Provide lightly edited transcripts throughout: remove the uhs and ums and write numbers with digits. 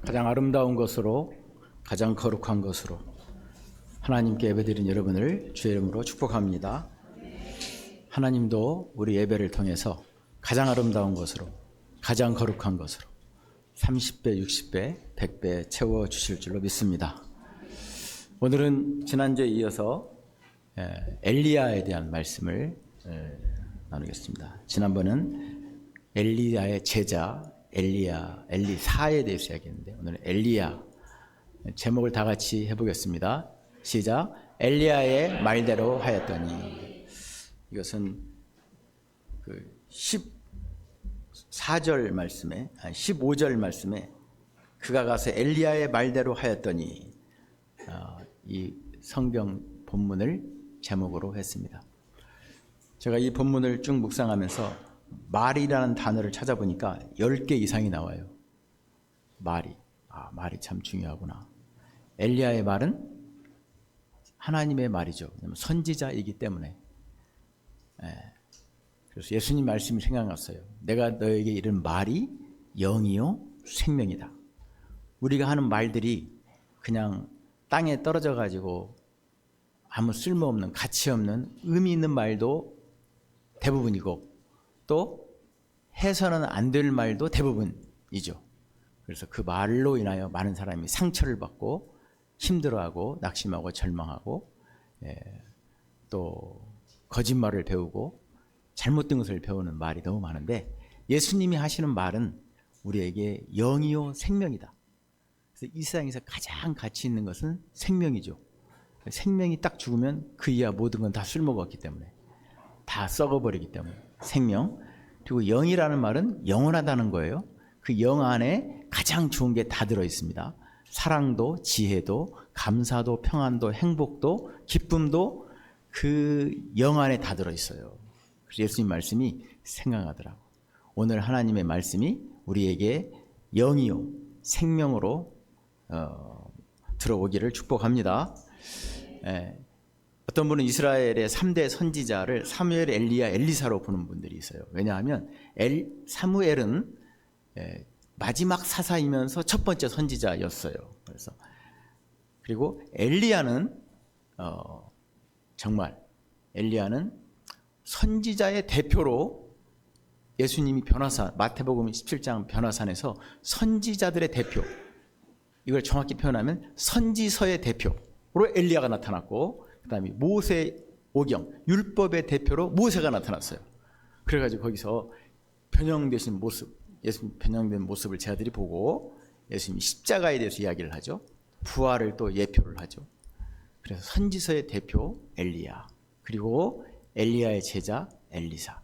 가장 아름다운 것으로 가장 거룩한 것으로 하나님께 예배드린 여러분을 주의 이름으로 축복합니다. 하나님도 우리 예배를 통해서 가장 아름다운 것으로 가장 거룩한 것으로 30배, 60배, 100배 채워주실 줄로 믿습니다. 오늘은 지난주에 이어서 엘리야에 대한 말씀을 나누겠습니다. 지난번은 엘리야의 제자 엘리사에 대해서 이야기했는데 오늘은 엘리야 제목을 다 같이 해보겠습니다. 시작. 엘리야의 말대로 하였더니. 이것은 그 14절 말씀에 15절 말씀에 그가 가서 엘리야의 말대로 하였더니 이 성경 본문을 제목으로 했습니다. 제가 이 본문을 쭉 묵상하면서 말이라는 단어를 찾아보니까 10개 이상이 나와요. 말이 참 중요하구나. 엘리야의 말은 하나님의 말이죠. 선지자이기 때문에. 그래서 예수님 말씀이 생각났어요. 내가 너에게 이른 말이 영이요 생명이다. 우리가 하는 말들이 그냥 땅에 떨어져 가지고 아무 쓸모없는 가치 없는 의미 있는 말도 대부분이고 또 해서는 안 될 말도 대부분이죠. 그래서 그 말로 인하여 많은 사람이 상처를 받고 힘들어하고 낙심하고 절망하고 또 거짓말을 배우고 잘못된 것을 배우는 말이 너무 많은데 예수님이 하시는 말은 우리에게 영이요 생명이다. 그래서 이 세상에서 가장 가치 있는 것은 생명이죠. 생명이 딱 죽으면 그 이하 모든 건 다 쓸모가 없기 때문에 다 썩어버리기 때문에 생명. 그리고 영이라는 말은 영원하다는 거예요. 그 영 안에 가장 좋은 게 다 들어있습니다. 사랑도 지혜도 감사도 평안도 행복도 기쁨도 그 영 안에 다 들어있어요. 그래서 예수님 말씀이 생각나더라고. 오늘 하나님의 말씀이 우리에게 영이요 생명으로 들어오기를 축복합니다. 어떤 분은 이스라엘의 3대 선지자를 사무엘, 엘리야, 엘리사로 보는 분들이 있어요. 왜냐하면 사무엘은 마지막 사사이면서 첫 번째 선지자였어요. 그래서 그리고 엘리야는 정말 엘리야는 선지자의 대표로 예수님이 변화산 마태복음 17장 변화산에서 선지자들의 대표, 이걸 정확히 표현하면 선지서의 대표로 엘리야가 나타났고 그 다음에 모세 오경 율법의 대표로 모세가 나타났어요. 그래가지고 거기서 변형되신 모습, 예수님 변형된 모습을 제자들이 보고 예수님이 십자가에 대해서 이야기를 하죠. 부활을 또 예표를 하죠. 그래서 선지서의 대표 엘리야, 그리고 엘리야의 제자 엘리사,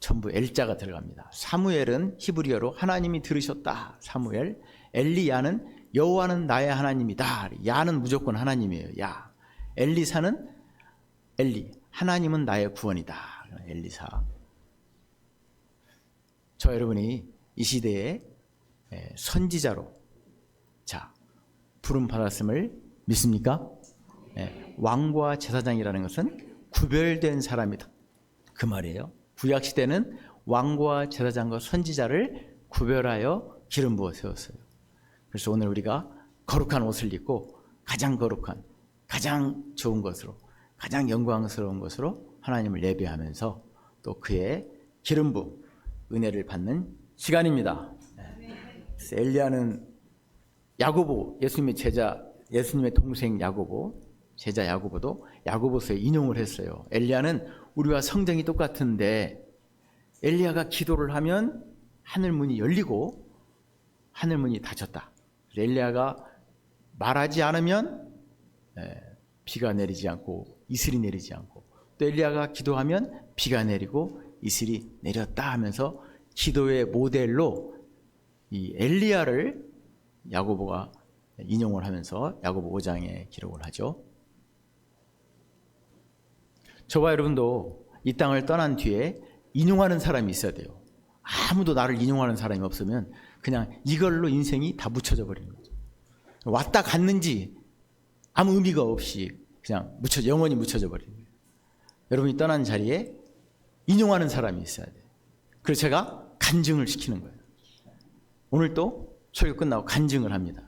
전부 엘자가 들어갑니다. 사무엘은 히브리어로 하나님이 들으셨다 사무엘, 엘리야는 여호와는 나의 하나님이다, 야는 무조건 하나님이에요. 야. 엘리사는 엘리, 하나님은 나의 구원이다, 엘리사. 저 여러분이 이 시대에 선지자로 부름 받았음을 믿습니까? 왕과 제사장이라는 것은 구별된 사람이다, 그 말이에요. 구약 시대는 왕과 제사장과 선지자를 구별하여 기름 부어 세웠어요. 그래서 오늘 우리가 거룩한 옷을 입고 가장 거룩한 가장 좋은 것으로 가장 영광스러운 것으로 하나님을 예배하면서 또 그의 기름 부음 은혜를 받는 시간입니다. 엘리야는 야고보, 예수님의 제자, 예수님의 동생 야고보, 제자 야고보도 야고보서에 인용을 했어요. 엘리야는 우리와 성정이 똑같은데 엘리야가 기도를 하면 하늘 문이 열리고 하늘 문이 닫혔다. 엘리야가 말하지 않으면 비가 내리지 않고 이슬이 내리지 않고, 또 엘리야가 기도하면 비가 내리고 이슬이 내렸다 하면서 기도의 모델로 이 엘리야를 야고보가 인용을 하면서 야고보 5장에 기록을 하죠. 저와 여러분도 이 땅을 떠난 뒤에 인용하는 사람이 있어야 돼요. 아무도 나를 인용하는 사람이 없으면 그냥 이걸로 인생이 다 묻혀져 버리는 거죠. 왔다 갔는지 아무 의미가 없이 그냥 영원히 묻혀져 버리는 거예요. 여러분이 떠난 자리에 인용하는 사람이 있어야 돼요. 그래서 제가 간증을 시키는 거예요. 오늘 또 설교 끝나고 간증을 합니다.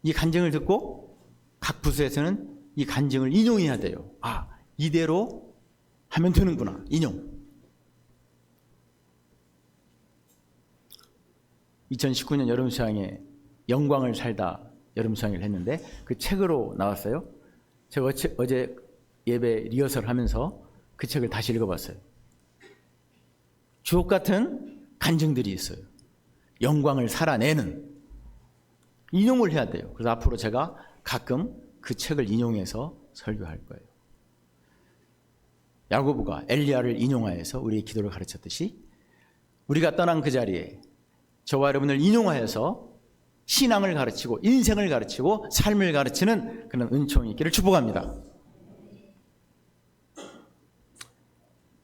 이 간증을 듣고 각 부서에서는 이 간증을 인용해야 돼요. 아, 이대로 하면 되는구나. 인용. 2019년 여름수양에 영광을 살다 여름수양을 했는데 그 책으로 나왔어요. 제가 어제 예배 리허설 하면서 그 책을 다시 읽어봤어요. 주옥 같은 간증들이 있어요. 영광을 살아내는 인용을 해야 돼요. 그래서 앞으로 제가 가끔 그 책을 인용해서 설교할 거예요. 야고보가 엘리야를 인용하여서 우리의 기도를 가르쳤듯이 우리가 떠난 그 자리에 저와 여러분을 인용하여서 신앙을 가르치고 인생을 가르치고 삶을 가르치는 그런 은총이 있기를 축복합니다.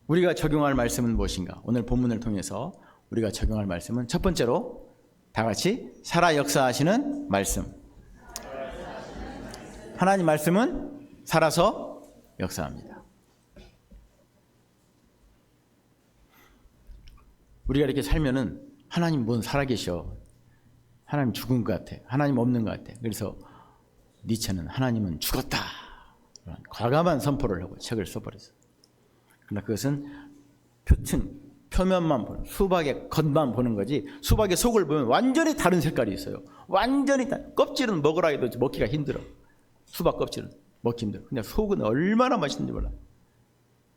우리가 적용할 말씀은 무엇인가? 오늘 본문을 통해서 우리가 적용할 말씀은 첫 번째로 다 같이 살아 역사하시는 말씀. 하나님 말씀은 살아서 역사합니다. 우리가 이렇게 살면은 하나님 뭔 살아계셔. 하나님 죽은 것 같아. 하나님 없는 것 같아. 그래서 니체는 하나님은 죽었다. 과감한 선포를 하고 책을 써버렸어요. 그러나 그것은 표면만 보는, 수박의 겉만 보는 거지 수박의 속을 보면 완전히 다른 색깔이 있어요. 완전히 껍질은 먹으라 해도 먹기가 힘들어. 수박 껍질은 먹기 힘들어. 근데 속은 얼마나 맛있는지 몰라.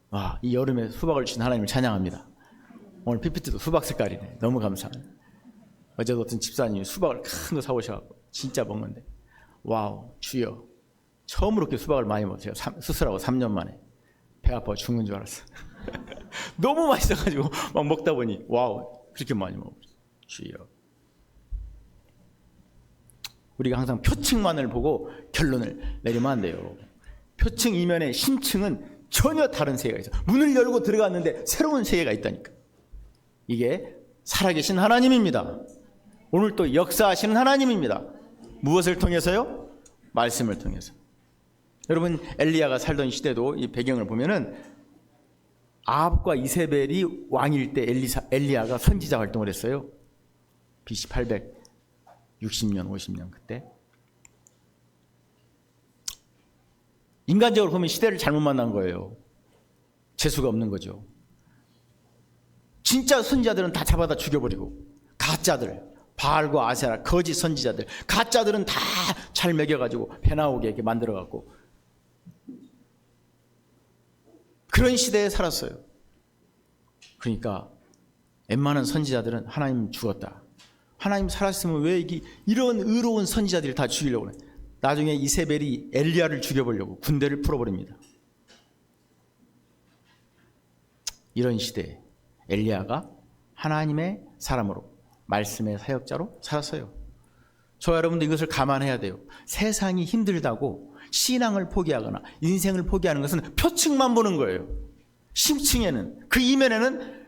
와, 이 여름에 수박을 주신 하나님을 찬양합니다. 오늘 PPT도 수박 색깔이네. 너무 감사합니다. 어제도 어떤 집사님이 수박을 큰 거 사오셔서 진짜 먹는데 와우, 주여. 처음으로 이렇게 수박을 많이 먹었어요. 수술하고 3년 만에. 배 아파 죽는 줄 알았어. 너무 맛있어가지고 막 먹다 보니 와우, 그렇게 많이 먹었어요. 주여. 우리가 항상 표층만을 보고 결론을 내리면 안 돼요. 표층 이면에 심층은 전혀 다른 세계가 있어요. 문을 열고 들어갔는데 새로운 세계가 있다니까. 이게 살아계신 하나님입니다. 오늘 또 역사하시는 하나님입니다. 무엇을 통해서요? 말씀을 통해서. 여러분, 엘리야가 살던 시대도 이 배경을 보면은 아합과 이세벨이 왕일 때 엘리야가 선지자 활동을 했어요. BC 860년, 50년 그때. 인간적으로 보면 시대를 잘못 만난 거예요. 재수가 없는 거죠. 진짜 선지자들은 다 잡아다 죽여버리고 가짜들, 바알과 아세라, 거짓 선지자들, 가짜들은 다 잘 먹여가지고 배 나오게 이렇게 만들어갖고 그런 시대에 살았어요. 그러니까 웬만한 선지자들은 하나님 죽었다. 하나님 살았으면 왜 이런 의로운 선지자들을 다 죽이려고 그래. 나중에 이세벨이 엘리야를 죽여보려고 군대를 풀어버립니다. 이런 시대에 엘리야가 하나님의 사람으로 말씀의 사역자로 살았어요. 저와 여러분도 이것을 감안해야 돼요. 세상이 힘들다고 신앙을 포기하거나 인생을 포기하는 것은 표층만 보는 거예요. 심층에는, 그 이면에는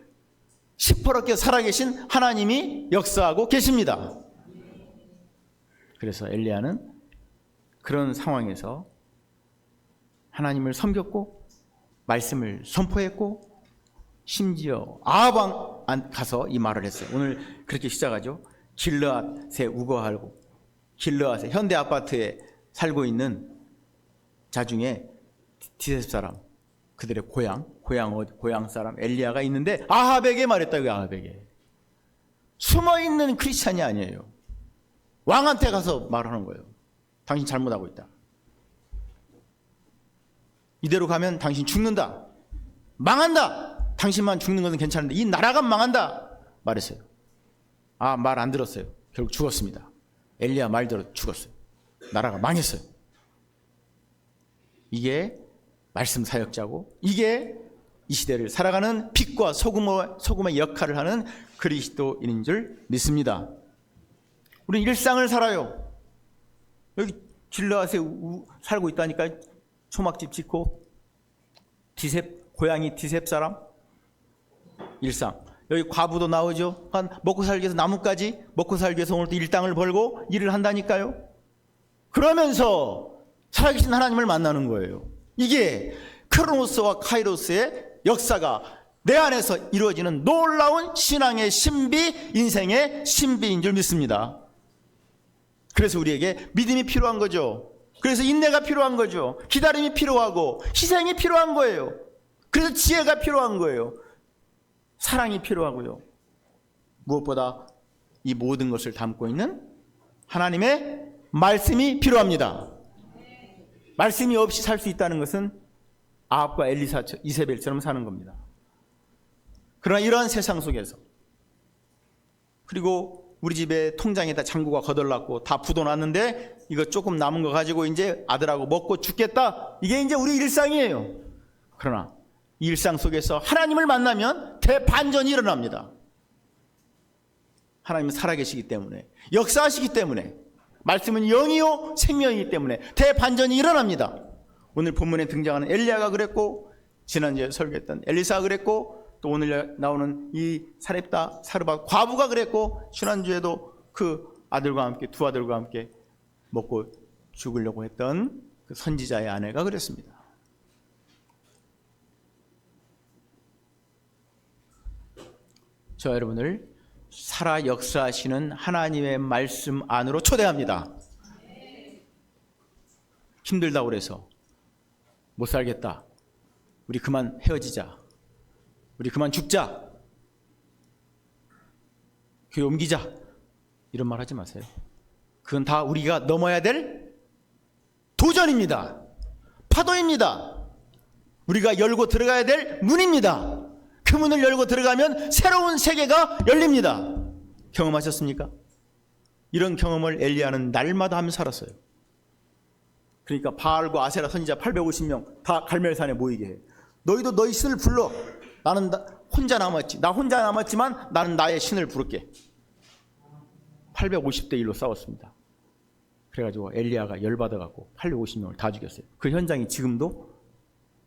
시퍼렇게 살아계신 하나님이 역사하고 계십니다. 그래서 엘리야는 그런 상황에서 하나님을 섬겼고 말씀을 선포했고 심지어 아합 가서 이 말을 했어요. 오늘 그렇게 시작하죠. 길르앗에 우거하고 길르앗에 현대 아파트에 살고 있는 자 중에 디셉 사람, 그들의 고향 사람 엘리야가 있는데 아합에게 말했다고요. 아합에게. 숨어있는 크리스찬이 아니에요. 왕한테 가서 말하는 거예요. 당신 잘못하고 있다. 이대로 가면 당신 죽는다. 망한다. 당신만 죽는 것은 괜찮은데 이 나라가 망한다. 말했어요. 아, 말 안 들었어요. 결국 죽었습니다. 엘리야 말 들어 죽었어요. 나라가 망했어요. 이게 말씀 사역자고 이게 이 시대를 살아가는 빛과 소금의 역할을 하는 그리스도인인 줄 믿습니다. 우리는 일상을 살아요. 여기 길르앗에 살고 있다니까. 초막집 짓고 고양이 디셉 사람 일상. 여기 과부도 나오죠. 먹고 살기 위해서 나뭇가지 먹고 살기 위해서 오늘도 일당을 벌고 일을 한다니까요. 그러면서 살아계신 하나님을 만나는 거예요. 이게 크로노스와 카이로스의 역사가 내 안에서 이루어지는 놀라운 신앙의 신비, 인생의 신비인 줄 믿습니다. 그래서 우리에게 믿음이 필요한 거죠. 그래서 인내가 필요한 거죠. 기다림이 필요하고 희생이 필요한 거예요. 그래서 지혜가 필요한 거예요. 사랑이 필요하고요. 무엇보다 이 모든 것을 담고 있는 하나님의 말씀이 필요합니다. 말씀이 없이 살 수 있다는 것은 아합과 엘리사, 이세벨처럼 사는 겁니다. 그러나 이러한 세상 속에서, 그리고 우리 집에 통장에다 잔고가 거덜났고 다 부도났는데 이거 조금 남은 거 가지고 이제 아들하고 먹고 죽겠다, 이게 이제 우리 일상이에요. 그러나 이 일상 속에서 하나님을 만나면 대반전이 일어납니다. 하나님은 살아계시기 때문에, 역사하시기 때문에, 말씀은 영이요 생명이기 때문에 대반전이 일어납니다. 오늘 본문에 등장하는 엘리야가 그랬고, 지난주에 설교했던 엘리사가 그랬고, 또 오늘 나오는 이 사렙다 사르밧 과부가 그랬고, 지난주에도 그 아들과 함께, 두 아들과 함께 먹고 죽으려고 했던 그 선지자의 아내가 그랬습니다. 저 여러분을 살아 역사하시는 하나님의 말씀 안으로 초대합니다. 힘들다고 그래서 못 살겠다, 우리 그만 헤어지자, 우리 그만 죽자, 교회 옮기자, 이런 말 하지 마세요. 그건 다 우리가 넘어야 될 도전입니다. 파도입니다. 우리가 열고 들어가야 될 문입니다. 그 문을 열고 들어가면 새로운 세계가 열립니다. 경험하셨습니까? 이런 경험을 엘리야는 날마다 하며 살았어요. 그러니까 바알과 아세라 선지자 850명 다 갈멜산에 모이게 해. 너희도 너희 신을 불러. 나는 혼자 남았지. 나 혼자 남았지만 나는 나의 신을 부를게. 850대 1로 싸웠습니다. 그래가지고 엘리야가 열받아갖고 850명을 다 죽였어요. 그 현장이 지금도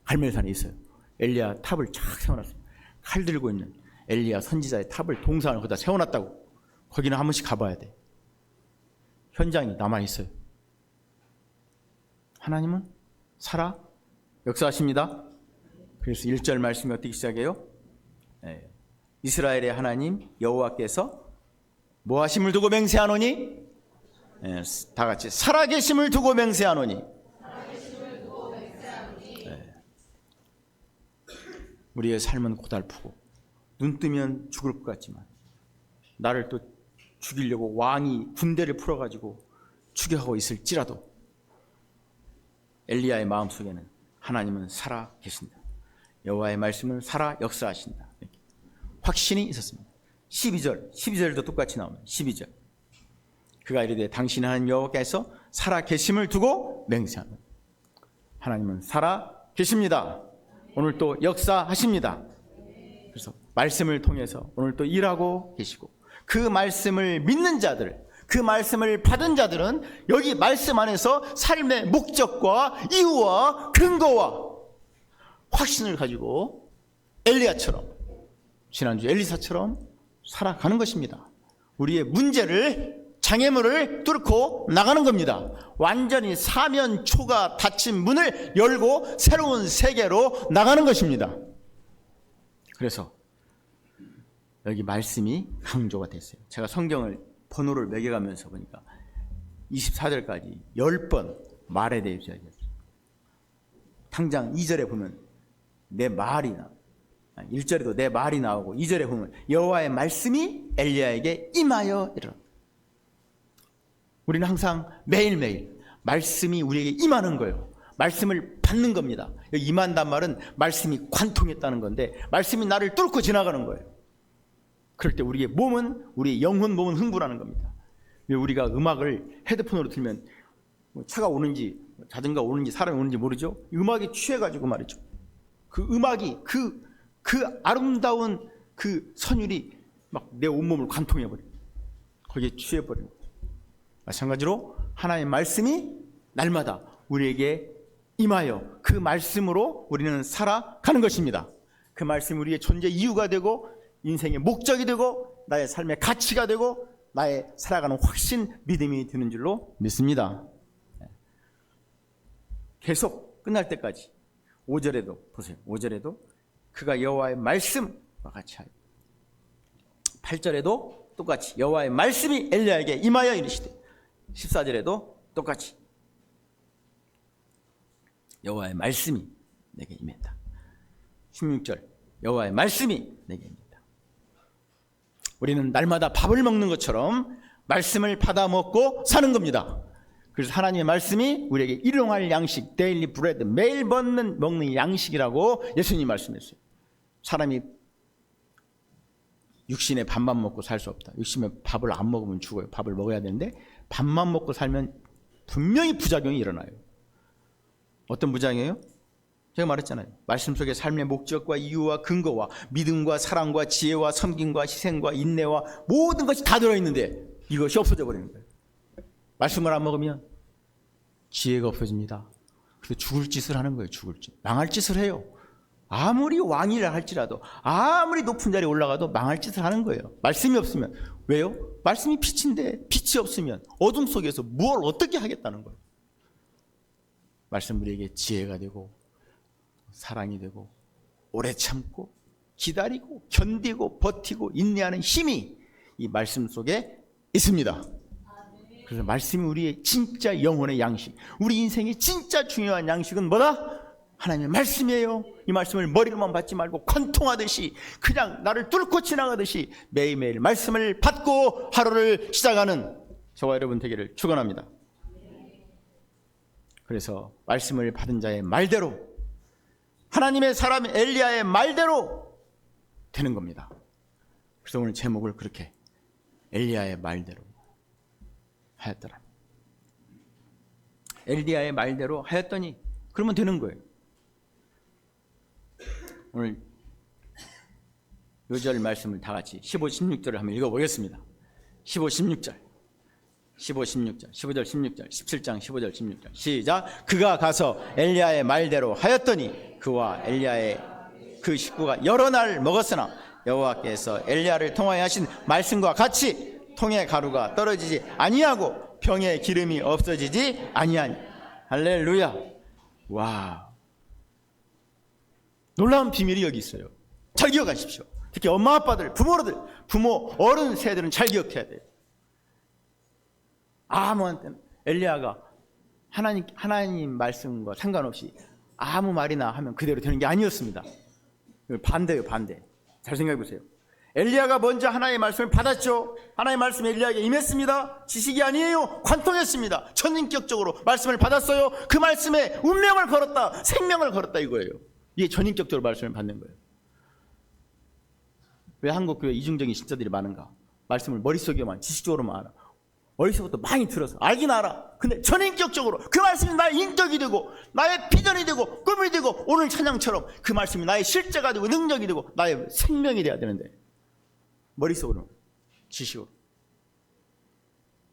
갈멜산에 있어요. 엘리야 탑을 쫙 세워놨어요. 칼 들고 있는 엘리야 선지자의 탑을, 동상을 거기다 세워놨다고. 거기는 한 번씩 가봐야 돼. 현장이 남아있어요. 하나님은 살아 역사하십니다. 그래서 1절 말씀이 어떻게 시작해요? 이스라엘의 하나님 여호와께서 뭐하심을 두고 맹세하노니? 다 같이 살아계심을 두고 맹세하노니. 우리의 삶은 고달프고 눈 뜨면 죽을 것 같지만, 나를 또 죽이려고 왕이 군대를 풀어가지고 추격하고 있을지라도 엘리야의 마음속에는 하나님은 살아 계신다. 여호와의 말씀은 살아 역사하신다. 확신이 있었습니다. 12절도 똑같이 나오면 12절. 그가 이르되 당신 하나님 여호와께서 살아 계심을 두고 맹세하는, 하나님은 살아 계십니다. 오늘 또 역사하십니다. 그래서 말씀을 통해서 오늘 또 일하고 계시고, 그 말씀을 믿는 자들, 그 말씀을 받은 자들은 여기 말씀 안에서 삶의 목적과 이유와 근거와 확신을 가지고 엘리야처럼, 지난주 엘리사처럼 살아가는 것입니다. 우리의 문제를, 장애물을 뚫고 나가는 겁니다. 완전히 사면초가 닫힌 문을 열고 새로운 세계로 나가는 것입니다. 그래서 여기 말씀이 강조가 됐어요. 제가 성경을 번호를 매겨가면서 보니까 24절까지 10번 말에 대해 이야기했어요. 당장 2절에 보면 내 말이 나, 1절에도 내 말이 나오고 2절에 보면 여호와의 말씀이 엘리야에게 임하여 이르라. 우리는 항상 매일매일 말씀이 우리에게 임하는 거예요. 말씀을 받는 겁니다. 여기 임한단 말은 말씀이 관통했다는 건데, 말씀이 나를 뚫고 지나가는 거예요. 그럴 때 우리의 몸은, 우리의 영혼 몸은 흥분하는 겁니다. 왜 우리가 음악을 헤드폰으로 틀면 차가 오는지 자전거 오는지 사람이 오는지 모르죠? 음악에 취해가지고 말이죠. 그 음악이 그 아름다운 그 선율이 막 내 온몸을 관통해버려요. 거기에 취해버려요. 마찬가지로 하나님의 말씀이 날마다 우리에게 임하여 그 말씀으로 우리는 살아가는 것입니다. 그 말씀이 우리의 존재 이유가 되고 인생의 목적이 되고 나의 삶의 가치가 되고 나의 살아가는 확신, 믿음이 되는 줄로 믿습니다. 계속 끝날 때까지 5절에도 보세요. 5절에도 그가 여호와의 말씀과 같이 하여. 8절에도 똑같이 여호와의 말씀이 엘리야에게 임하여 이르시되 14절에도 똑같이 여호와의 말씀이 내게 임했다. 16절 여호와의 말씀이 내게 임했다. 우리는 날마다 밥을 먹는 것처럼 말씀을 받아 먹고 사는 겁니다. 그래서 하나님의 말씀이 우리에게 일용할 양식, 데일리 브레드, 매일 먹는 양식이라고 예수님이 말씀했어요. 사람이 육신의 밥만 먹고 살 수 없다. 육신의 밥을 안 먹으면 죽어요. 밥을 먹어야 되는데 밥만 먹고 살면 분명히 부작용이 일어나요. 어떤 부작용이에요? 제가 말했잖아요. 말씀 속에 삶의 목적과 이유와 근거와 믿음과 사랑과 지혜와 섬김과 희생과 인내와 모든 것이 다 들어있는데 이것이 없어져 버리는 거예요. 말씀을 안 먹으면 지혜가 없어집니다. 그래서 죽을 짓을 하는 거예요. 죽을 짓. 망할 짓을 해요. 아무리 왕이라 할지라도 아무리 높은 자리에 올라가도 망할 짓을 하는 거예요. 말씀이 없으면. 왜요? 말씀이 빛인데 빛이 없으면 어둠 속에서 무엇을 어떻게 하겠다는 거예요. 말씀 우리에게 지혜가 되고 사랑이 되고 오래 참고 기다리고 견디고 버티고 인내하는 힘이 이 말씀 속에 있습니다. 그래서 말씀이 우리의 진짜 영혼의 양식, 우리 인생의 진짜 중요한 양식은 뭐다? 하나님의 말씀이에요. 이 말씀을 머리로만 받지 말고 관통하듯이 그냥 나를 뚫고 지나가듯이 매일매일 말씀을 받고 하루를 시작하는 저와 여러분 되기를 축원합니다. 그래서 말씀을 받은 자의 말대로 하나님의 사람 엘리야의 말대로 되는 겁니다. 그래서 오늘 제목을 그렇게 엘리야의 말대로 하였더라. 엘리야의 말대로 하였더니 그러면 되는 거예요. 오늘 요절 말씀을 다 같이 15, 16절을 한번 읽어보겠습니다. 15, 16절 15, 16절 15절 16절 17장 15절 16절 시작. 그가 가서 엘리야의 말대로 하였더니 그와 엘리야의 그 식구가 여러 날 먹었으나 여호와께서 엘리야를 통하여 하신 말씀과 같이 통의 가루가 떨어지지 아니하고 병에 기름이 없어지지 아니하니. 할렐루야. 와, 놀라운 비밀이 여기 있어요. 잘 기억하십시오. 특히 엄마 아빠들, 부모 어른 세대들은 잘 기억해야 돼요. 아무한테는 엘리야가 하나님 말씀과 상관없이 아무 말이나 하면 그대로 되는 게 아니었습니다. 반대예요, 반대. 잘 생각해 보세요. 엘리야가 먼저 하나님의 말씀을 받았죠. 하나님의 말씀이 엘리야에게 임했습니다. 지식이 아니에요. 관통했습니다. 전인격적으로 말씀을 받았어요. 그 말씀에 운명을 걸었다, 생명을 걸었다 이거예요. 이게 전인격적으로 말씀을 받는 거예요. 왜 한국 교회 이중적인 신자들이 많은가? 말씀을 머릿속에만 지식적으로만 알아. 어디서부터 많이 들어서 알긴 알아. 근데 전인격적으로 그 말씀이 나의 인격이 되고 나의 비전이 되고 꿈이 되고 오늘 찬양처럼 그 말씀이 나의 실제가 되고 능력이 되고 나의 생명이 돼야 되는데 머릿속으로 지식으로.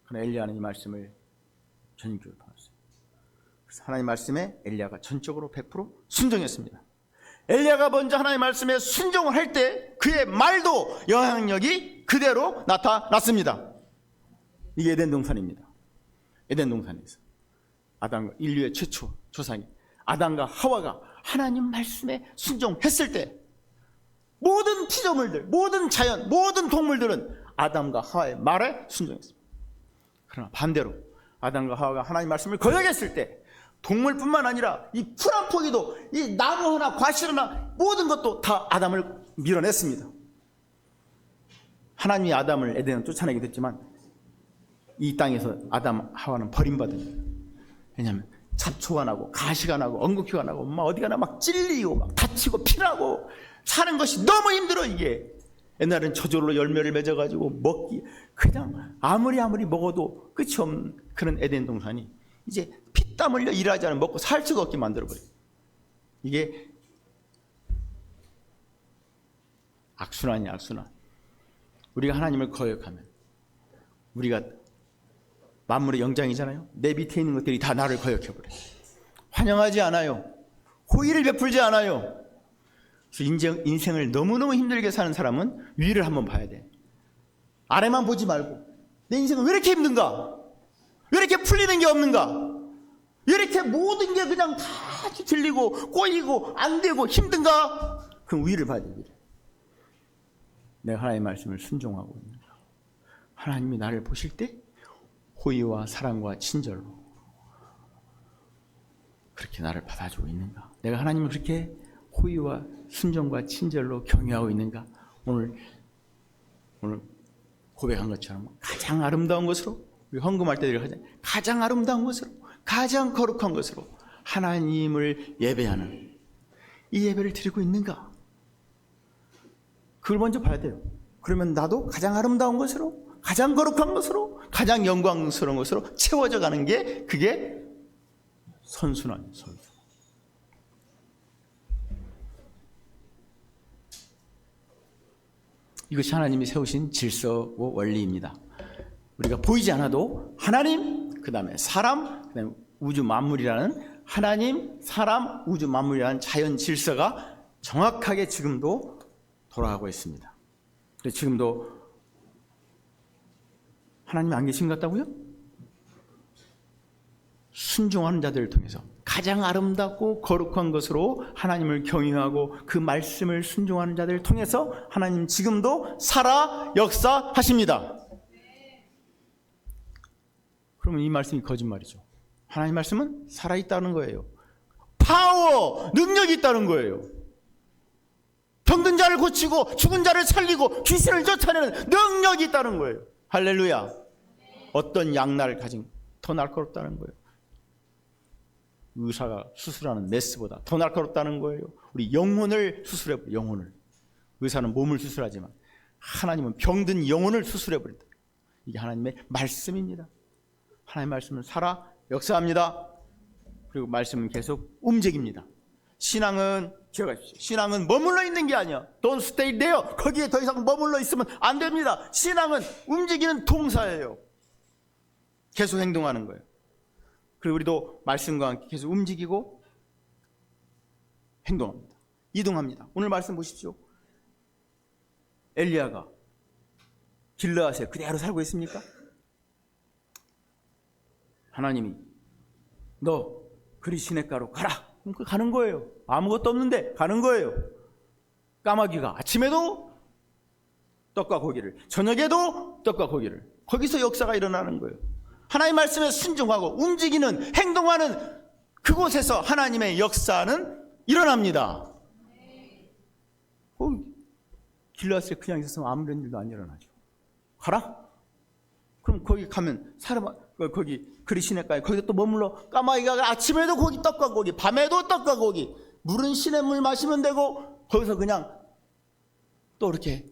그러나 엘리야는 이 말씀을 전인격으로 받았어요. 그래서 하나님 말씀에 엘리야가 전적으로 100% 순종했습니다. 엘리야가 먼저 하나님의 말씀에 순종을 할 때 그의 말도 영향력이 그대로 나타났습니다. 이게 에덴 동산입니다. 에덴 동산에서 아담과 인류의 최초 조상이 아담과 하와가 하나님 말씀에 순종했을 때 모든 피조물들, 모든 자연, 모든 동물들은 아담과 하와의 말에 순종했습니다. 그러나 반대로 아담과 하와가 하나님 말씀을 거역했을 때 동물뿐만 아니라 이 풀 한 포기도 이 나무 하나, 과실 하나 모든 것도 다 아담을 밀어냈습니다. 하나님이 아담을 에덴을 쫓아내게 됐지만 이 땅에서 아담, 하와는 버림받은 거예요. 왜냐하면 잡초가 나고 가시가 나고 엉겅퀴가 나고 막 어디 가나 막 찔리고 막 다치고 피나고 사는 것이 너무 힘들어. 이게 옛날엔 저절로 열매를 맺어가지고 먹기 그냥 아무리 먹어도 끝이 없는 그런 에덴 동산이 이제 피땀 흘려 일하지 않으면 먹고 살 수가 없게 만들어버려요. 이게 악순환이야, 악순환. 우리가 하나님을 거역하면 우리가 만물의 영장이잖아요. 내 밑에 있는 것들이 다 나를 거역해버려요. 환영하지 않아요. 호의를 베풀지 않아요. 그래서 인생을 너무너무 힘들게 사는 사람은 위를 한번 봐야 돼. 아래만 보지 말고 내 인생은 왜 이렇게 힘든가? 왜 이렇게 풀리는 게 없는가? 왜 이렇게 모든 게 그냥 다 들리고 꼬이고 안 되고 힘든가? 그럼 위를 봐야 돼요. 위를. 내가 하나님의 말씀을 순종하고 있는가. 하나님이 나를 보실 때 호의와 사랑과 친절로 그렇게 나를 받아주고 있는가. 내가 하나님을 그렇게 호의와 순종과 친절로 경외하고 있는가. 오늘 고백한 것처럼 가장 아름다운 것으로, 우리 헌금할 때 가장 아름다운 것으로, 가장 거룩한 것으로 하나님을 예배하는 이 예배를 드리고 있는가. 그걸 먼저 봐야 돼요. 그러면 나도 가장 아름다운 것으로, 가장 거룩한 것으로, 가장 영광스러운 것으로 채워져 가는 게, 그게 선순환이에요. 선순환. 이것이 하나님이 세우신 질서와 원리입니다. 우리가 보이지 않아도 하나님, 그 다음에 사람, 그 다음에 우주 만물이라는, 하나님, 사람, 우주 만물이라는 자연 질서가 정확하게 지금도 돌아가고 있습니다. 그래서 지금도 하나님이 안 계신 것 같다고요? 순종하는 자들을 통해서 가장 아름답고 거룩한 것으로 하나님을 경외하고 그 말씀을 순종하는 자들을 통해서 하나님 지금도 살아 역사하십니다. 그러면 이 말씀이 거짓말이죠. 하나님 말씀은 살아있다는 거예요. 파워, 능력이 있다는 거예요. 병든 자를 고치고 죽은 자를 살리고 귀신을 쫓아내는 능력이 있다는 거예요. 할렐루야. 어떤 양날을 가진 더 날카롭다는 거예요. 의사가 수술하는 메스보다 더 날카롭다는 거예요. 우리 영혼을 수술해버려. 영혼을. 의사는 몸을 수술하지만 하나님은 병든 영혼을 수술해버린다. 이게 하나님의 말씀입니다. 하나님의 말씀은 살아 역사합니다. 그리고 말씀은 계속 움직입니다. 신앙은 기억하십시오. 신앙은 머물러 있는 게 아니야. Don't stay there. 거기에 더 이상 머물러 있으면 안 됩니다. 신앙은 움직이는 동사예요. 계속 행동하는 거예요. 그리고 우리도 말씀과 함께 계속 움직이고 행동합니다. 이동합니다. 오늘 말씀 보십시오. 엘리야가 길르앗에 그대로 살고 있습니까? 하나님이 너 그리 시냇가로 가라. 그럼 그 가는 거예요. 아무것도 없는데 가는 거예요. 까마귀가 아침에도 떡과 고기를, 저녁에도 떡과 고기를. 거기서 역사가 일어나는 거예요. 하나님의 말씀에 순종하고 움직이는, 행동하는 그곳에서 하나님의 역사는 일어납니다. 길르앗에 그냥 있었으면 아무런 일도 안 일어나죠. 가라? 그럼 거기 가면 사람, 거기 그리 시냇가에 거기서 또 머물러 까마귀가 아침에도 고기, 떡과 고기, 밤에도 떡과 고기, 물은 시냇물 마시면 되고 거기서 그냥 또 이렇게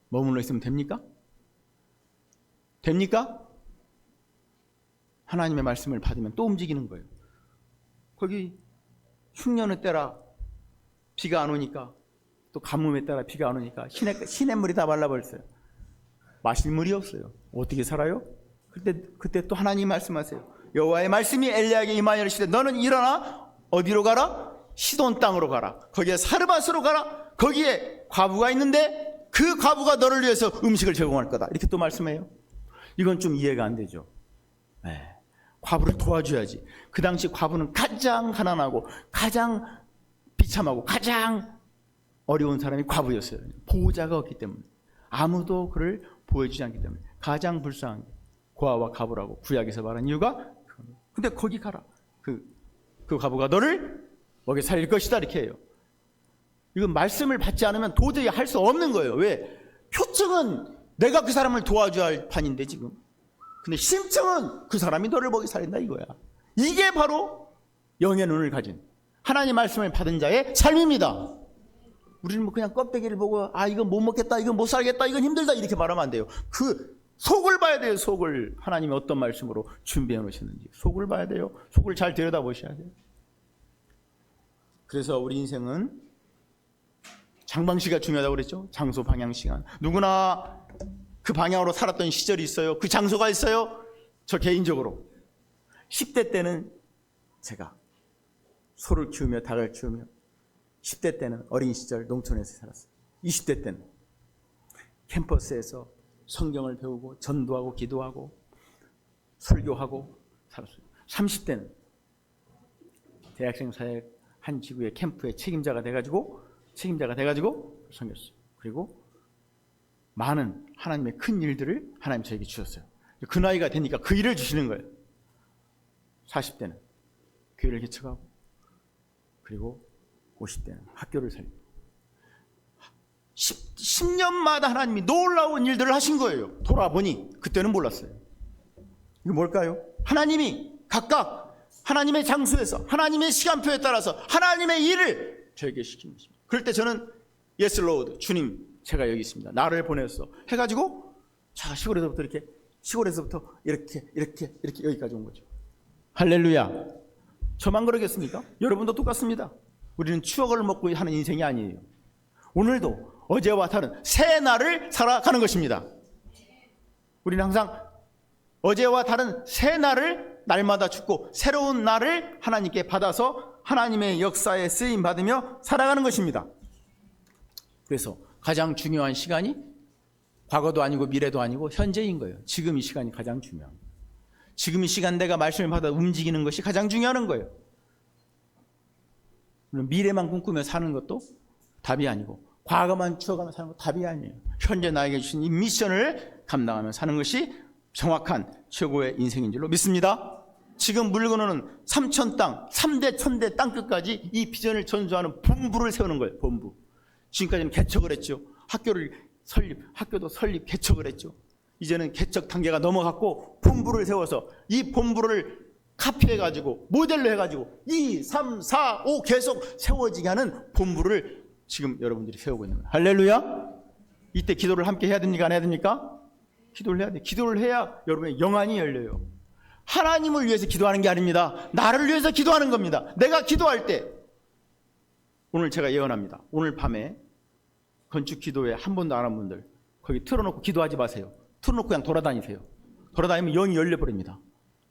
머물러 있으면 됩니까? 됩니까? 하나님의 말씀을 받으면 또 움직이는 거예요. 거기 흉년의 때라 비가 안 오니까, 또 가뭄에 따라 비가 안 오니까 시냇물이 다 말라버렸어요. 마실 물이 없어요. 어떻게 살아요? 그때 또 하나님 말씀하세요. 여호와의 말씀이 엘리야에게 임하여 이르시되 너는 일어나 어디로 가라? 시돈 땅으로 가라. 거기에 사르밧으로 가라. 거기에 과부가 있는데 그 과부가 너를 위해서 음식을 제공할 거다. 이렇게 또 말씀해요. 이건 좀 이해가 안 되죠. 네. 과부를 도와줘야지. 그 당시 과부는 가장 가난하고 가장 비참하고 가장 어려운 사람이 과부였어요. 보호자가 없기 때문에, 아무도 그를 보여주지 않기 때문에 가장 불쌍한 게 고아와 과부라고 구약에서 말한 이유가, 근데 거기 가라. 그 과부가 너를 먹여 살릴 것이다. 이렇게 해요. 이건 말씀을 받지 않으면 도저히 할 수 없는 거예요. 왜? 표층은 내가 그 사람을 도와줘야 할 판인데 지금. 근데 심정은 그 사람이 너를 먹여 살린다 이거야. 이게 바로 영의 눈을 가진 하나님 말씀을 받은 자의 삶입니다. 우리는 뭐 그냥 껍데기를 보고 이건 못 먹겠다, 이건 못 살겠다, 이건 힘들다 이렇게 말하면 안 돼요. 그 속을 봐야 돼요. 속을. 하나님이 어떤 말씀으로 준비해 놓으셨는지 속을 봐야 돼요. 속을 잘 들여다보셔야 돼요. 그래서 우리 인생은 장방시가 중요하다고 그랬죠. 장소, 방향, 시간. 누구나 그 방향으로 살았던 시절이 있어요. 그 장소가 있어요. 저 개인적으로 10대 때는 제가 소를 키우며 닭을 키우며, 10대 때는 어린 시절 농촌에서 살았어요. 20대 때는 캠퍼스에서 성경을 배우고 전도하고 기도하고 설교하고 살았어요. 30대는 대학생 사회 한 지구의 캠프의 책임자가 돼가지고 섬겼어요. 그리고 많은 하나님의 큰 일들을 하나님 저에게 주셨어요. 그 나이가 되니까 그 일을 주시는 거예요. 40대는 교회를 개척하고, 그리고 50대는 학교를 살리고, 10년마다 하나님이 놀라운 일들을 하신 거예요. 돌아보니 그때는 몰랐어요. 이거 뭘까요? 하나님이 각각 하나님의 장소에서 하나님의 시간표에 따라서 하나님의 일을 저에게 시킨 것입니다. 그럴 때 저는 Yes Lord, 주님 제가 여기 있습니다, 나를 보내서 해가지고 자 시골에서부터 이렇게 여기까지 온 거죠. 할렐루야. 저만 그러겠습니까? 여러분도 똑같습니다. 우리는 추억을 먹고 하는 인생이 아니에요. 오늘도 어제와 다른 새 날을 살아가는 것입니다. 우리는 항상 어제와 다른 새 날을 날마다 죽고 새로운 날을 하나님께 받아서 하나님의 역사에 쓰임 받으며 살아가는 것입니다. 그래서 가장 중요한 시간이 과거도 아니고 미래도 아니고 현재인 거예요. 지금 이 시간이 가장 중요합니다. 지금 이 시간 내가 말씀을 받아 움직이는 것이 가장 중요한 거예요. 미래만 꿈꾸며 사는 것도 답이 아니고, 과거만 추억하며 사는 것도 답이 아니에요. 현재 나에게 주신 이 미션을 감당하며 사는 것이 정확한 최고의 인생인 줄로 믿습니다. 지금 물건은 3천 땅, 3대 1000대 땅끝까지 이 비전을 전수하는 본부를 세우는 거예요. 본부. 지금까지는 개척을 했죠. 학교도 설립, 개척을 했죠. 이제는 개척 단계가 넘어갔고 본부를 세워서 이 본부를 카피해가지고 모델로 해가지고 2, 3, 4, 5 계속 세워지게 하는 본부를 지금 여러분들이 세우고 있는 거예요. 할렐루야. 이때 기도를 함께 해야 됩니까? 안 해야 됩니까? 기도를 해야 돼요. 기도를 해야 여러분의 영안이 열려요. 하나님을 위해서 기도하는 게 아닙니다. 나를 위해서 기도하는 겁니다. 내가 기도할 때, 오늘 제가 예언합니다. 오늘 밤에 건축 기도회 한 번도 안 한 분들 거기 틀어놓고 기도하지 마세요. 틀어놓고 그냥 돌아다니세요. 돌아다니면 영이 열려버립니다.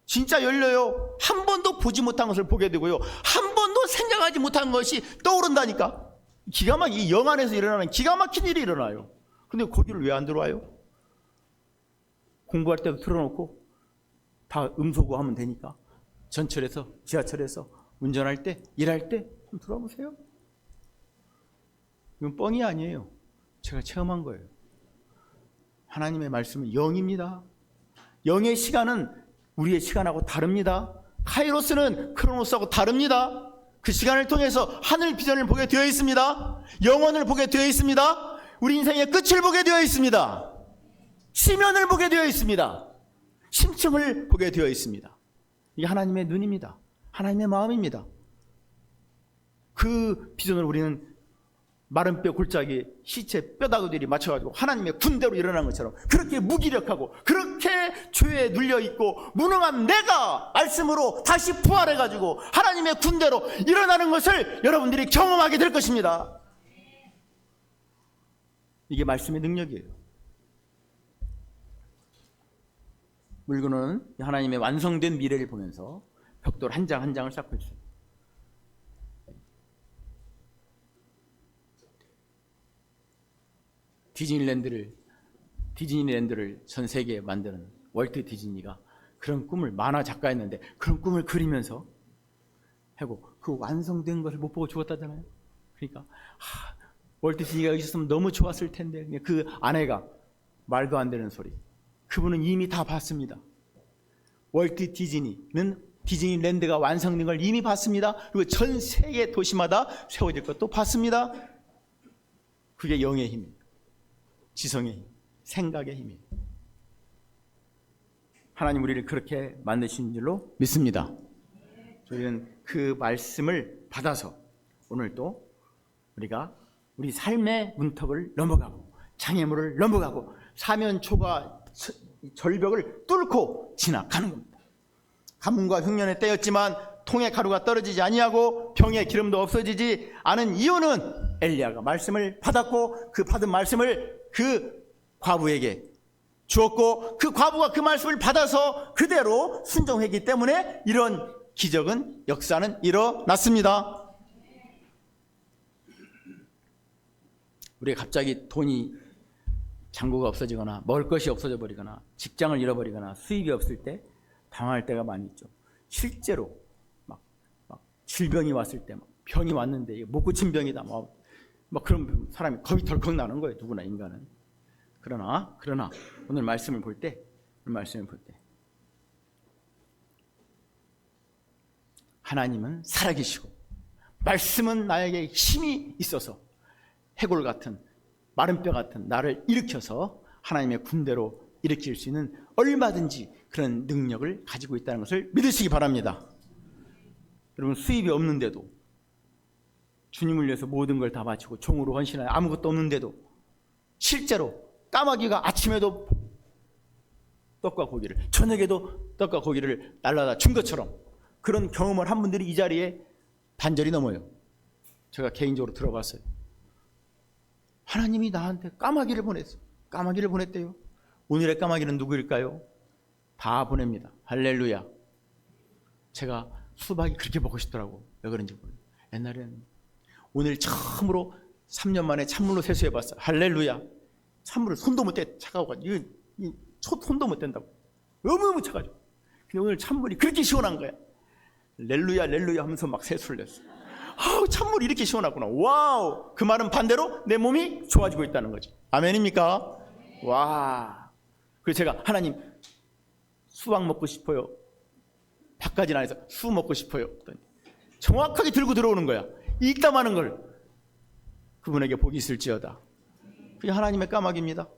진짜 열려요. 한 번도 보지 못한 것을 보게 되고요, 한 번도 생각하지 못한 것이 떠오른다니까. 기가 막히게 이 영 안에서 일어나는 기가 막힌 일이 일어나요. 근데 거기를 왜 안 들어와요? 공부할 때도 틀어놓고 다 음소거 하면 되니까. 전철에서, 지하철에서, 운전할 때, 일할 때 좀 들어보세요. 이건 뻥이 아니에요. 제가 체험한 거예요. 하나님의 말씀은 영입니다. 영의 시간은 우리의 시간하고 다릅니다. 카이로스는 크로노스하고 다릅니다. 그 시간을 통해서 하늘 비전을 보게 되어 있습니다. 영원을 보게 되어 있습니다. 우리 인생의 끝을 보게 되어 있습니다. 시면을 보게 되어 있습니다. 심층을 보게 되어 있습니다. 이게 하나님의 눈입니다. 하나님의 마음입니다. 그 비전을 우리는 마른 뼈 골짜기 시체 뼈다구들이 맞춰가지고 하나님의 군대로 일어난 것처럼 그렇게 무기력하고 그렇게 죄에 눌려있고 무능한 내가 말씀으로 다시 부활해가지고 하나님의 군대로 일어나는 것을 여러분들이 경험하게 될 것입니다. 이게 말씀의 능력이에요. 물건은 하나님의 완성된 미래를 보면서 벽돌 한 장 한 장을 쌓고 있어요. 디즈니랜드를 전 세계에 만드는 월트 디즈니가 그런 꿈을, 만화 작가였는데 그런 꿈을 그리면서 하고 그 완성된 것을 못 보고 죽었다잖아요. 그러니까 월트 디즈니가 있었으면 너무 좋았을 텐데, 그 아내가 말도 안 되는 소리. 그분은 이미 다 봤습니다. 월트 디즈니는 디즈니랜드가 완성된 걸 이미 봤습니다. 그리고 전 세계 도시마다 세워질 것도 봤습니다. 그게 영의 힘입니다. 지성의 힘, 생각의 힘이에요. 하나님 우리를 그렇게 만드신 줄로 믿습니다. 저희는 그 말씀을 받아서 오늘 또 우리가 우리 삶의 문턱을 넘어가고 장애물을 넘어가고 사면초가 절벽을 뚫고 지나가는 겁니다. 가뭄과 흉년의 때였지만 통에 가루가 떨어지지 아니하고 병에 기름도 없어지지 않은 이유는 엘리야가 말씀을 받았고 그 받은 말씀을 그 과부에게 주었고 그 과부가 그 말씀을 받아서 그대로 순종했기 때문에 이런 기적은, 역사는 일어났습니다. 우리가 갑자기 돈이, 잔고가 없어지거나 먹을 것이 없어져 버리거나 직장을 잃어버리거나 수입이 없을 때 당황할 때가 많이 있죠. 실제로 막 질병이 왔을 때 막 병이 왔는데 못 고친 병이다. 막 그런 사람이 겁이 덜컥 나는 거예요. 누구나 인간은. 그러나 오늘 말씀을 볼 때 하나님은 살아계시고 말씀은 나에게 힘이 있어서 해골 같은 마른 뼈 같은 나를 일으켜서 하나님의 군대로 일으킬 수 있는 얼마든지 그런 능력을 가지고 있다는 것을 믿으시기 바랍니다. 여러분, 수입이 없는데도 주님을 위해서 모든 걸 다 바치고 종으로 헌신하여 아무것도 없는데도 실제로 까마귀가 아침에도 떡과 고기를, 저녁에도 떡과 고기를 날라다 준 것처럼 그런 경험을 한 분들이 이 자리에 반절이 넘어요. 제가 개인적으로 들어봤어요. 하나님이 나한테 까마귀를 보냈어요. 까마귀를 보냈대요. 오늘의 까마귀는 누구일까요? 다 보냅니다. 할렐루야. 제가 수박이 그렇게 먹고 싶더라고. 왜 그런지 모르겠어요. 옛날에는 오늘 처음으로 3년 만에 찬물로 세수해봤어요. 할렐루야. 찬물을 손도 못 대. 차가워가지고 손도 못 댄다고. 너무너무 차가지고. 근데 오늘 찬물이 그렇게 시원한 거야. 렐루야 렐루야 하면서 막 세수를 했어요. 아우, 찬물이 이렇게 시원하구나. 와우. 그 말은 반대로 내 몸이 좋아지고 있다는 거지. 아멘입니까? 와. 그래서 제가 하나님 수박 먹고 싶어요. 100가지나 해서 수 먹고 싶어요. 정확하게 들고 들어오는 거야. 이따마는 걸. 그분에게 복이 있을지어다. 그게 하나님의 까마귀입니다.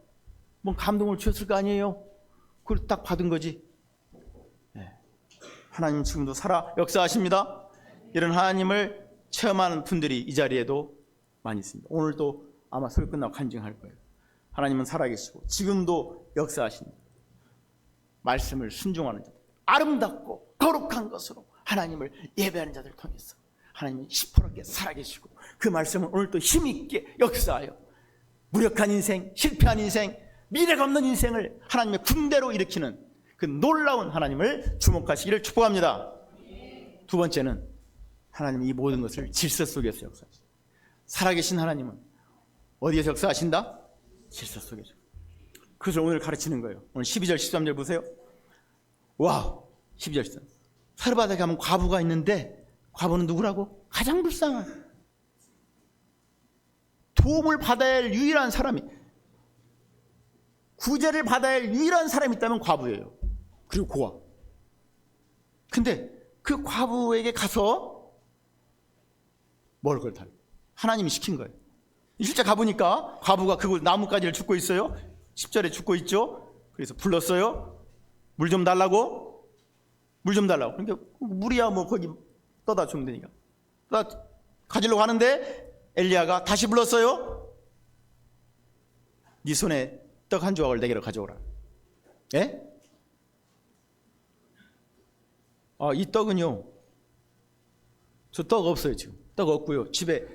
뭔 감동을 주셨을 거 아니에요. 그걸 딱 받은 거지. 네. 하나님 지금도 살아 역사하십니다. 이런 하나님을 체험하는 분들이 이 자리에도 많이 있습니다. 오늘도 아마 설교 끝나고 간증할 거예요. 하나님은 살아계시고 지금도 역사하십니다. 말씀을 순종하는 자들, 아름답고 거룩한 것으로 하나님을 예배하는 자들 통해서 하나님은 시퍼렇게 살아계시고 그 말씀은 오늘도 힘있게 역사하여 무력한 인생, 실패한 인생, 미래가 없는 인생을 하나님의 군대로 일으키는 그 놀라운 하나님을 주목하시기를 축복합니다. 두 번째는 하나님이 이 모든 것을 질서 속에서 역사하십니다. 살아계신 하나님은 어디에서 역사하신다? 질서 속에서. 그것을 오늘 가르치는 거예요. 오늘 12절 13절 보세요. 와, 12절 13절. 사르바닥에 가면 과부가 있는데 과부는 누구라고? 가장 불쌍한, 도움을 받아야 할 유일한 사람이, 구제를 받아야 할 유일한 사람이 있다면 과부예요. 그리고 고아. 근데 그 과부에게 가서 먹을 걸 달라. 하나님이 시킨 거예요. 실제 가보니까 과부가 그걸 나뭇가지를 줍고 있어요. 10절에 줍고 있죠. 그래서 불렀어요. 물 좀 달라고. 물 좀 달라고. 그러니까 물이야 뭐 거기 떠다 주면 되니까. 떠다 가지려고 하는데 엘리야가 다시 불렀어요. 네 손에 떡 한 조각을 내게로 가져오라. 예? 이 떡은요, 저 떡 없어요. 지금 떡 없고요. 집에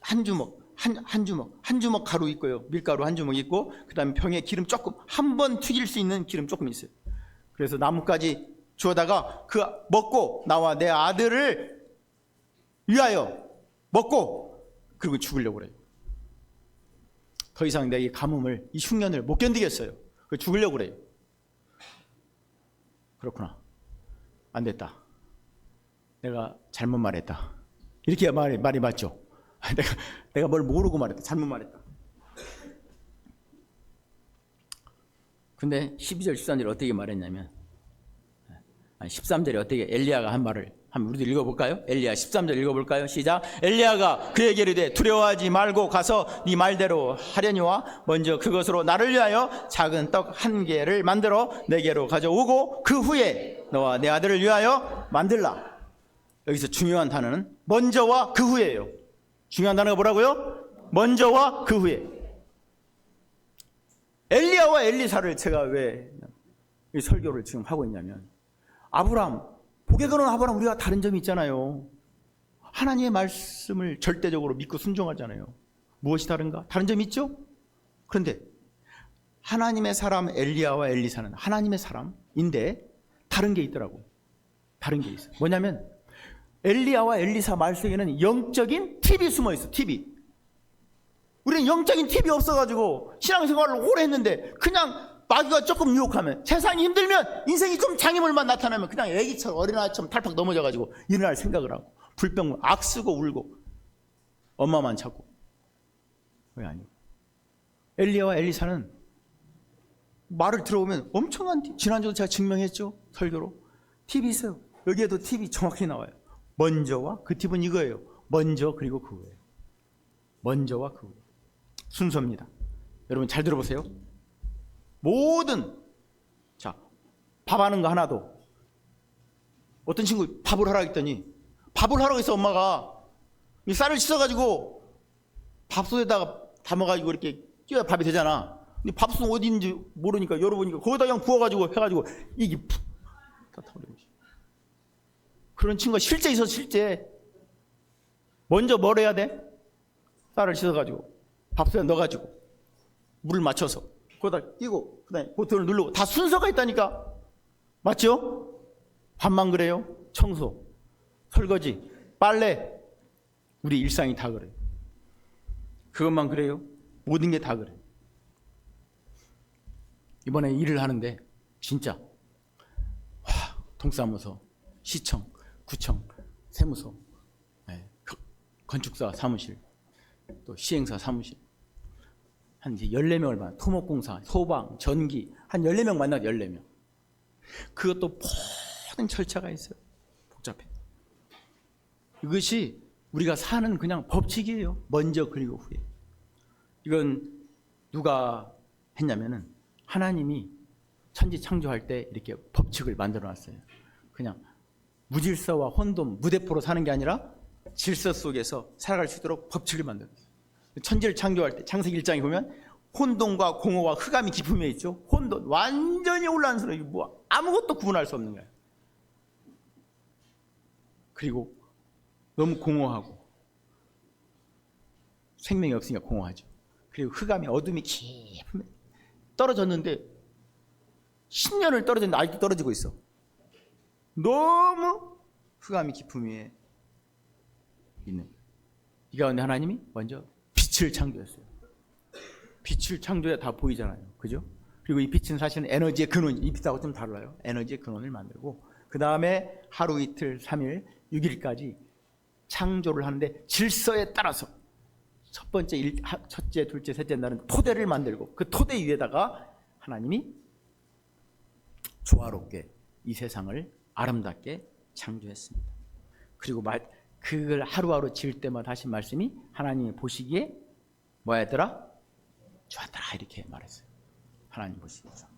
한 주먹 가루 있고요. 밀가루 한 주먹 있고, 그 다음에 병에 기름 조금, 한 번 튀길 수 있는 기름 조금 있어요. 그래서 나뭇가지 주워다가 그 먹고 나와 내 아들을 위하여 먹고 그리고 죽으려고 그래요. 더 이상 내 이 가뭄을, 이 흉년을 못 견디겠어요. 그 죽으려고 그래요. 그렇구나. 안 됐다. 내가 잘못 말했다. 이렇게 말이 맞죠? 내가 뭘 모르고 말했다. 잘못 말했다. 근데 12절 13절 어떻게 말했냐면, 13절에 어떻게 엘리야가 한 말을 한번 우리도 읽어볼까요? 엘리야 13절 읽어볼까요? 시작. 엘리야가 그에게 이르되 두려워하지 말고 가서 네 말대로 하려니와 먼저 그것으로 나를 위하여 작은 떡 한 개를 만들어 내게로 가져오고 그 후에 너와 내 아들을 위하여 만들라. 여기서 중요한 단어는 먼저와 그 후에예요. 중요한 단어가 뭐라고요? 먼저와 그 후에. 엘리야와 엘리사를 제가 왜 이 설교를 지금 하고 있냐면, 아브라함, 복에 거는 아브라함, 우리가 다른 점이 있잖아요. 하나님의 말씀을 절대적으로 믿고 순종하잖아요. 무엇이 다른가? 다른 점이 있죠? 그런데 하나님의 사람 엘리야와 엘리사는 하나님의 사람인데 다른 게 있더라고. 다른 게 있어요. 뭐냐면 엘리야와 엘리사 말 속에는 영적인 팁이 숨어 있어. 팁이. 우리는 영적인 팁이 없어가지고 신앙생활을 오래 했는데 그냥 마귀가 조금 유혹하면, 세상이 힘들면, 인생이 좀 장애물만 나타나면 그냥 애기처럼 어린아이처럼 탈팍 넘어져가지고 일어날 생각을 하고 불평, 악쓰고 울고 엄마만 찾고. 왜 아니고. 엘리야와 엘리사는 말을 들어오면 엄청난 지난주도 제가 증명했죠. 설교로. 팁이 있어요. 여기에도 팁이 정확히 나와요. 먼저와 그 팁은 이거예요. 먼저 그리고 그 후예요. 먼저와 그 후. 순서입니다. 여러분 잘 들어보세요. 모든 자, 밥하는 거 하나도 어떤 친구 밥을 하라고 했더니 밥을 하라고 해서 엄마가 이 쌀을 씻어가지고 밥솥에다가 담아가지고 이렇게 끼워야 밥이 되잖아. 근데 밥솥 어디 있는지 모르니까 열어보니까 거기다 그냥 부어가지고 해가지고 이게 푹 다 타버린 거지. 그런 친구가 실제 있어서 실제 먼저 뭘 해야 돼? 쌀을 씻어가지고 밥솥에 넣어가지고 물을 맞춰서 거기다 끼고 그다음에 버튼을 누르고 다 순서가 있다니까. 맞죠? 밥만 그래요? 청소, 설거지, 빨래, 우리 일상이 다 그래요. 그것만 그래요? 모든 게 다 그래요. 이번에 일을 하는데 진짜 동사무소, 시청, 구청, 세무서, 건축사 사무실, 또 시행사 사무실 한 이제 14명을 만나. 토목공사, 소방, 전기 한 14명 만나. 14명. 그것도 모든 절차가 있어요. 복잡해. 이것이 우리가 사는 그냥 법칙이에요. 먼저 그리고 후에. 이건 누가 했냐면은 하나님이 천지 창조할 때 이렇게 법칙을 만들어 놨어요. 그냥 무질서와 혼돈, 무대포로 사는 게 아니라 질서 속에서 살아갈 수 있도록 법칙을 만들었어요. 천지를 창조할 때 창세기 1장에 보면 혼돈과 공허와 흑암이 깊음에 있죠. 혼돈, 완전히 혼란스러워. 뭐 아무것도 구분할 수 없는 거예요. 그리고 너무 공허하고 생명이 없으니까 공허하죠. 그리고 흑암이 어둠이 깊음에 떨어졌는데 10년을 떨어졌는데 아직도 떨어지고 있어. 너무 흑암이 깊음 위에 있는. 이 가운데 하나님이 먼저 빛을 창조했어요. 빛을 창조해야 다 보이잖아요. 그죠? 그리고 이 빛은 사실은 에너지의 근원, 이 빛하고 좀 달라요. 에너지의 근원을 만들고 그 다음에 하루 이틀 3일 6일까지 창조를 하는데 질서에 따라서 첫째, 둘째, 셋째 날은 토대를 만들고 그 토대 위에다가 하나님이 조화롭게 이 세상을 아름답게 창조했습니다. 그리고 그걸 하루하루 지을 때마다 하신 말씀이 하나님이 보시기에 뭐였더라? 좋았더라 이렇게 말했어요. 하나님 보시기에 좋았다.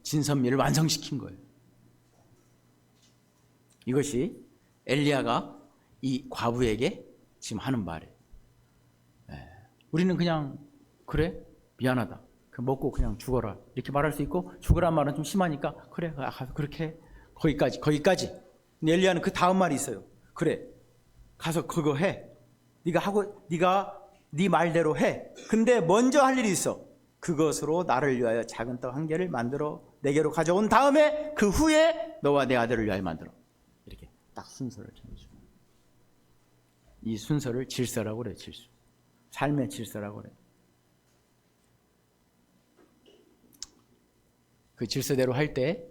진선미를 완성시킨 거예요. 이것이 엘리야가 이 과부에게 지금 하는 말이에요. 우리는 그냥 그래 미안하다 먹고 그냥 죽어라 이렇게 말할 수 있고, 죽으란 말은 좀 심하니까 그래 가서 그렇게 거기까지. 근데 엘리야는 그 다음 말이 있어요. 그래 가서 그거 해. 네가 네 말대로 해. 근데 먼저 할 일이 있어. 그것으로 나를 위하여 작은 떡 한 개를 만들어 내게로 가져온 다음에 그 후에 너와 내 아들을 위하여 만들어. 이렇게 딱 순서를 정해주고, 이 순서를 질서라고 그래요. 질서. 삶의 질서라고 그래요. 그 질서대로 할 때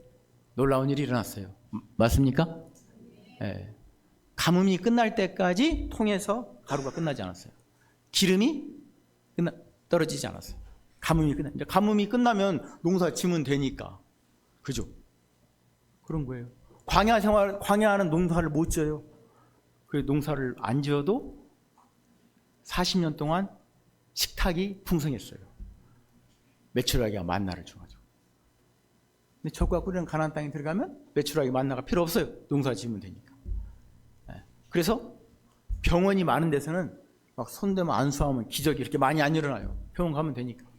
놀라운 일이 일어났어요. 맞습니까? 네. 가뭄이 끝날 때까지 통해서 가루가 끝나지 않았어요. 기름이 떨어지지 않았어요. 가뭄이 끝나면 농사 지면 되니까. 그죠? 그런 거예요. 광야하는 농사를 못 지어요. 그 농사를 안 지어도 40년 동안 식탁이 풍성했어요. 메추라기가 만나를 줘가지고. 근데 적과 꿀이는 가나안 땅에 들어가면 메추라기 만나가 필요 없어요. 농사 지으면 되니까. 그래서 병원이 많은 데서는 막 손대면 안수하면 기적이 이렇게 많이 안 일어나요. 병원 가면 되니까.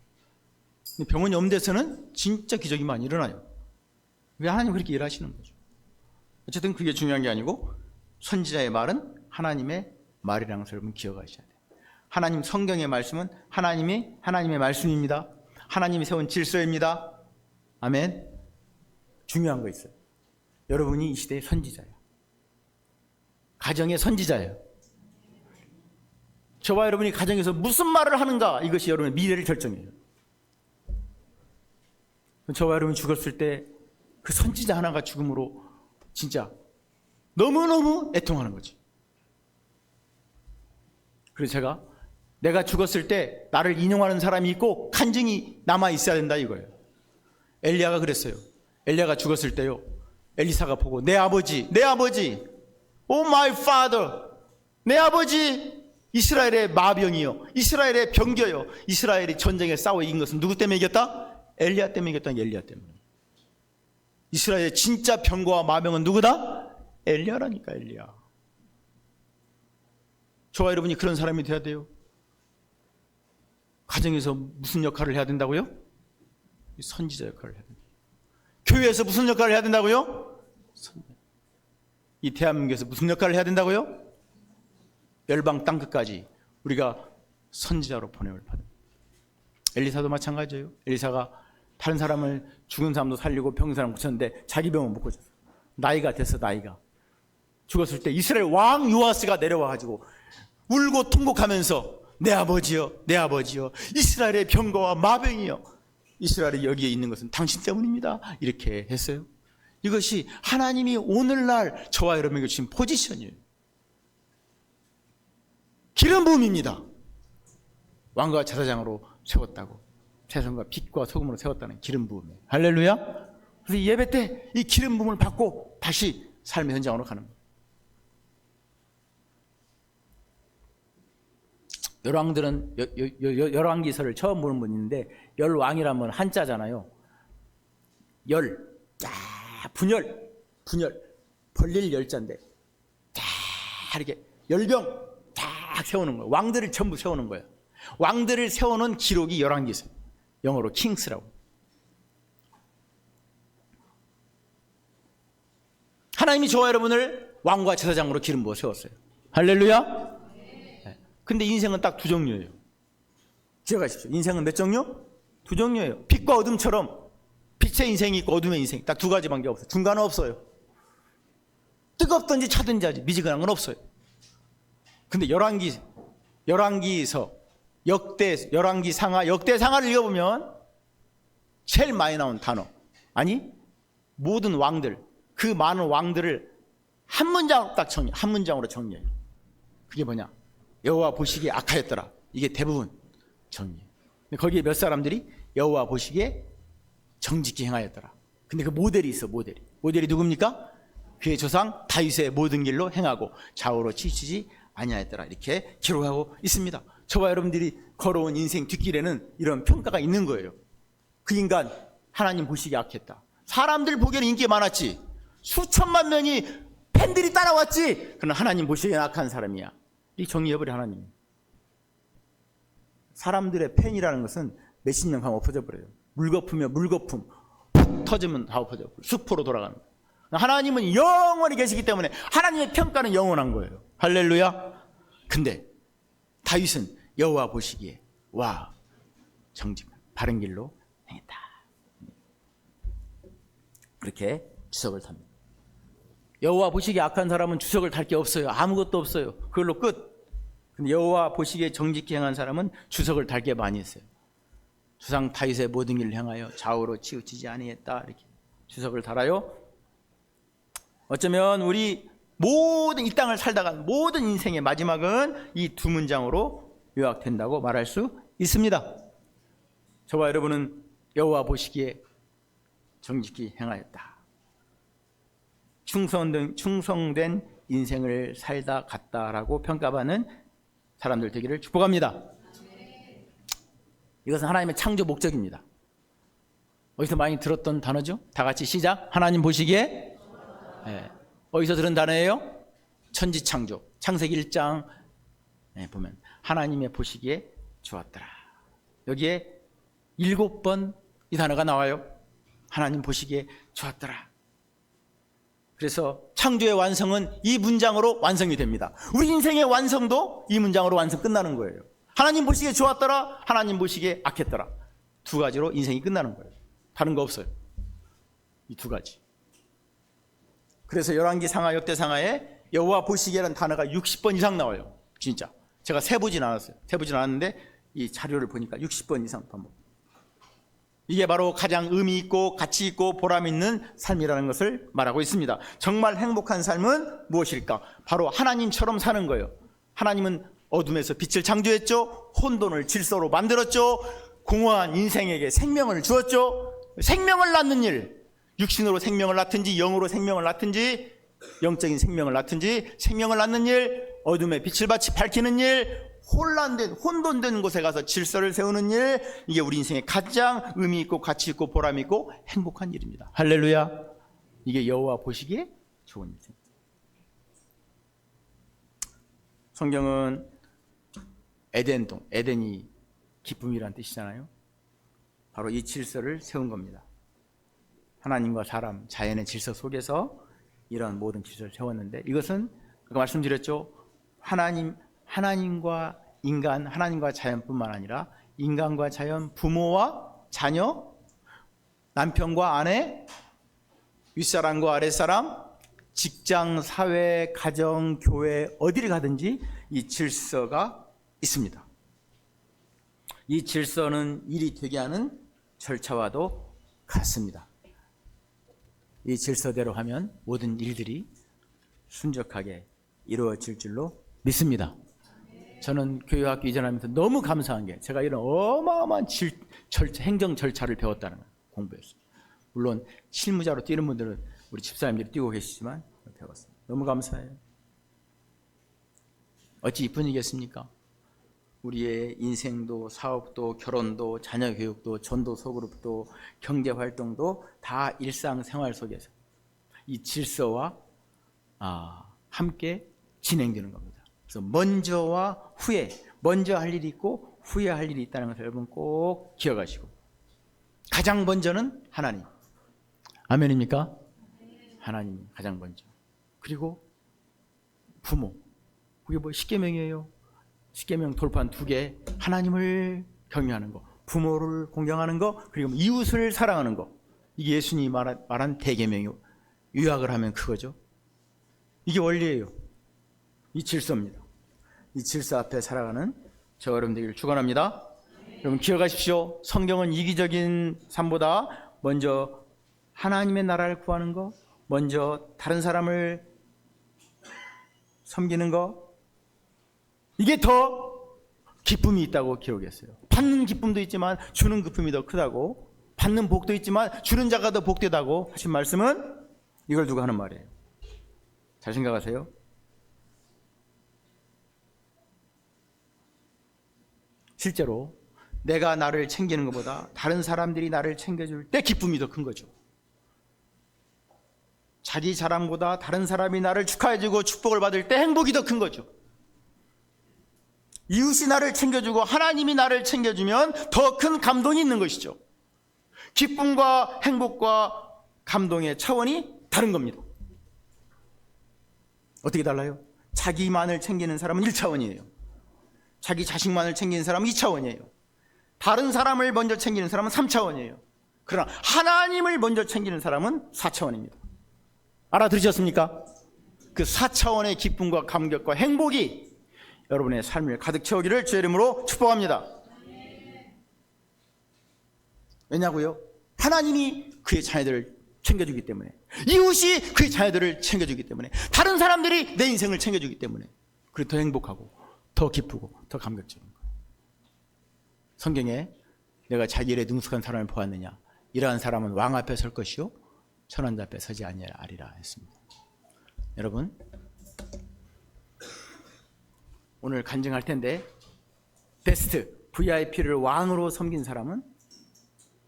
근데 병원이 없는 데서는 진짜 기적이 많이 일어나요. 왜 하나님 그렇게 일하시는 거죠? 어쨌든 그게 중요한 게 아니고, 선지자의 말은 하나님의 말이라는 것을 여러분 기억하셔야 돼요. 하나님 성경의 말씀은 하나님의 말씀입니다. 하나님이 세운 질서입니다. 아멘. 중요한 거 있어요. 여러분이 이 시대의 선지자예요. 가정의 선지자예요. 저와 여러분이 가정에서 무슨 말을 하는가, 이것이 여러분의 미래를 결정해요. 저와 여러분이 죽었을 때 그 선지자 하나가 죽음으로 진짜 너무너무 애통하는 거지. 그래서 제가 내가 죽었을 때 나를 인용하는 사람이 있고 간증이 남아 있어야 된다 이거예요. 엘리야가 그랬어요. 엘리야가 죽었을 때요, 엘리사가 보고 내 아버지 Oh my father, 내 아버지 이스라엘의 마병이요, 이스라엘의 병겨요, 이스라엘이 전쟁에 싸워 이긴 것은 누구 때문에 이겼다? 엘리야 때문에 이겼다. 엘리야 때문에. 이스라엘의 진짜 병거와 마병은 누구다? 엘리야라니까. 엘리야. 저와 여러분이 그런 사람이 돼야 돼요. 가정에서 무슨 역할을 해야 된다고요? 선지자 역할을 해야 된다. 교회에서 무슨 역할을 해야 된다고요? 이 대한민국에서 무슨 역할을 해야 된다고요? 열방 땅끝까지 우리가 선지자로 보냄을 받은. 엘리사도 마찬가지예요. 엘리사가 다른 사람을, 죽은 사람도 살리고 병든 사람 고쳤는데 자기 병은 못 고쳤어요. 나이가 됐어. 나이가 죽었을 때 이스라엘 왕 요아스가 내려와가지고 울고 통곡하면서 내 아버지여, 내 아버지여, 이스라엘의 병거와 마병이여, 이스라엘이 여기에 있는 것은 당신 때문입니다. 이렇게 했어요. 이것이 하나님이 오늘날 저와 여러분에게 주신 포지션이에요. 기름 부음입니다. 왕과 제사장으로 세웠다고, 세상과 빛과 소금으로 세웠다는 기름 부음이에요. 할렐루야. 그래서 이 예배 때 이 기름 부음을 받고 다시 삶의 현장으로 가는 거예요. 열왕들은 열왕기서를 처음 보는 분인데, 열왕이라면 한자잖아요. 분열, 벌릴 열자인데 다 이렇게 열병 딱 세우는 거예요. 왕들을 전부 세우는 거예요. 왕들을 세우는 기록이 열왕기서, 영어로 킹스라고. 하나님이 저와 여러분을 왕과 제사장으로 기름 부어 세웠어요. 할렐루야. 근데 인생은 딱 두 종류예요. 기억하십시오. 인생은 몇 종류? 두 종류예요. 빛과 어둠처럼 빛의 인생이 있고 어둠의 인생이 딱 두 가지밖에 없어요. 중간은 없어요. 뜨겁든지 차든지 하지 미지근한 건 없어요. 근데 열왕기서 열왕기상하, 역대상하를 읽어보면 제일 많이 나온 단어, 아니 모든 왕들, 그 많은 왕들을 한 문장으로 딱 정리, 한 문장으로 정리해요. 그게 뭐냐? 여호와 보시기에 악하였더라. 이게 대부분 정리해요. 근데 거기에 몇 사람들이 여호와 보시기에 정직히 행하였더라. 근데 그 모델이 있어. 모델이 누굽니까? 그의 조상 다윗의 모든 길로 행하고 좌우로 치우치지 아니하였더라. 이렇게 기록하고 있습니다. 저와 여러분들이 걸어온 인생 뒷길에는 이런 평가가 있는 거예요. 그 인간 하나님 보시기에 악했다. 사람들 보기에는 인기 많았지, 수천만 명이 팬들이 따라왔지, 그러나 하나님 보시기에 악한 사람이야. 이 정리해버려. 하나님. 사람들의 팬이라는 것은 몇십 년 가면 엎어져 버려요. 물거품이면 물거품, 푹 터지면 다 엎어져 버려요. 숲으로 돌아가는 거예요. 하나님은 영원히 계시기 때문에 하나님의 평가는 영원한 거예요. 할렐루야. 근데 다윗은 여호와 보시기에 와, 정직, 바른 길로 행했다. 그렇게 주석을 탑니다. 여호와 보시기에 악한 사람은 주석을 달 게 없어요. 아무것도 없어요. 그걸로 끝. 근데 여호와 보시기에 정직히 행한 사람은 주석을 달 게 많이 있어요. 조상 다윗의 모든 길을 행하여 좌우로 치우치지 아니했다. 이렇게 주석을 달아요. 어쩌면 우리 모든 이 땅을 살다가 모든 인생의 마지막은 이 두 문장으로 요약된다고 말할 수 있습니다. 저와 여러분은 여호와 보시기에 정직히 행하였다. 충성된 인생을 살다 갔다라고 평가받는 사람들 되기를 축복합니다. 이것은 하나님의 창조 목적입니다. 어디서 많이 들었던 단어죠? 다 같이 시작. 하나님 보시기에. 네. 어디서 들은 단어예요? 천지창조. 창세기 1장 보면 하나님의 보시기에 좋았더라. 여기에 7번 이 단어가 나와요. 하나님 보시기에 좋았더라. 그래서 창조의 완성은 이 문장으로 완성이 됩니다. 우리 인생의 완성도 이 문장으로 완성 끝나는 거예요. 하나님 보시기에 좋았더라, 하나님 보시기에 악했더라. 두 가지로 인생이 끝나는 거예요. 다른 거 없어요. 이 두 가지. 그래서 열왕기상하, 역대상하에 여호와 보시기에라는 단어가 60번 이상 나와요. 진짜. 제가 세보진 않았어요. 세보진 않았는데 이 자료를 보니까 60번 이상 반복. 이게 바로 가장 의미 있고 가치 있고 보람 있는 삶이라는 것을 말하고 있습니다. 정말 행복한 삶은 무엇일까? 바로 하나님처럼 사는 거예요. 하나님은 어둠에서 빛을 창조했죠. 혼돈을 질서로 만들었죠. 공허한 인생에게 생명을 주었죠. 생명을 낳는 일, 육신으로 생명을 낳든지 영으로 생명을 낳든지 영적인 생명을 낳든지 생명을 낳는 일, 어둠에 빛을 밝히는 일, 혼돈된 곳에 가서 질서를 세우는 일, 이게 우리 인생의 가장 의미 있고 가치 있고 보람 있고 행복한 일입니다. 할렐루야. 이게 여호와 보시기에 좋은 인생. 성경은 에덴동, 에덴이 기쁨이란 뜻이잖아요. 바로 이 질서를 세운 겁니다. 하나님과 사람, 자연의 질서 속에서 이런 모든 질서를 세웠는데, 이것은 아까 말씀드렸죠. 하나님과 인간, 하나님과 자연뿐만 아니라 인간과 자연, 부모와 자녀, 남편과 아내, 윗사람과 아랫사람, 직장, 사회, 가정, 교회, 어디를 가든지 이 질서가 있습니다. 이 질서는 일이 되게 하는 절차와도 같습니다. 이 질서대로 하면 모든 일들이 순적하게 이루어질 줄로 믿습니다. 저는 교회학교 이전하면서 너무 감사한 게, 제가 이런 어마어마한 행정 절차를 배웠다는 거예요. 공부했어요. 물론 실무자로 뛰는 분들은 우리 집사님들이 뛰고 계시지만 배웠어요. 너무 감사해요. 어찌 이쁜 일이겠습니까? 우리의 인생도, 사업도, 결혼도, 자녀 교육도, 전도 소그룹도, 경제활동도 다 일상생활 속에서 이 질서와 함께 진행되는 겁니다. 그래서 먼저와 후에, 먼저 할 일이 있고 후에 할 일이 있다는 것을 여러분 꼭 기억하시고, 가장 먼저는 하나님. 아멘입니까? 하나님이 가장 먼저. 그리고 부모. 그게 뭐 십계명이에요. 십계명 돌판 2개. 하나님을 경외하는 거, 부모를 공경하는 거, 그리고 이웃을 사랑하는 거. 이게 예수님이 말한 대계명이요. 요약을 하면 그거죠. 이게 원리예요. 이 질서입니다. 이 질서 앞에 살아가는 저 여러분 되기를 축원합니다. 여러분 기억하십시오. 성경은 이기적인 삶보다 먼저 하나님의 나라를 구하는 거, 먼저 다른 사람을 섬기는 거, 이게 더 기쁨이 있다고 기록했어요. 받는 기쁨도 있지만 주는 기쁨이 더 크다고, 받는 복도 있지만 주는 자가 더 복되다고 하신 말씀은 이걸 두고 하는 말이에요. 잘 생각하세요. 실제로 내가 나를 챙기는 것보다 다른 사람들이 나를 챙겨줄 때 기쁨이 더 큰 거죠. 자기 자랑보다 다른 사람이 나를 축하해주고 축복을 받을 때 행복이 더 큰 거죠. 이웃이 나를 챙겨주고 하나님이 나를 챙겨주면 더 큰 감동이 있는 것이죠. 기쁨과 행복과 감동의 차원이 다른 겁니다. 어떻게 달라요? 자기만을 챙기는 사람은 1차원이에요. 자기 자식만을 챙기는 사람은 2차원이에요. 다른 사람을 먼저 챙기는 사람은 3차원이에요. 그러나 하나님을 먼저 챙기는 사람은 4차원입니다. 알아들으셨습니까? 그 4차원의 기쁨과 감격과 행복이 여러분의 삶을 가득 채우기를 주의 이름으로 축복합니다. 왜냐고요? 하나님이 그의 자녀들을 챙겨주기 때문에, 이웃이 그의 자녀들을 챙겨주기 때문에, 다른 사람들이 내 인생을 챙겨주기 때문에, 그리고 더 행복하고 더 기쁘고 더 감격적인 거예요. 성경에 내가 자기 일에 능숙한 사람을 보았느냐, 이러한 사람은 왕 앞에 설 것이요 천왕자 앞에 서지 아니하리라 했습니다. 여러분 오늘 간증할 텐데, 베스트 VIP를 왕으로 섬긴 사람은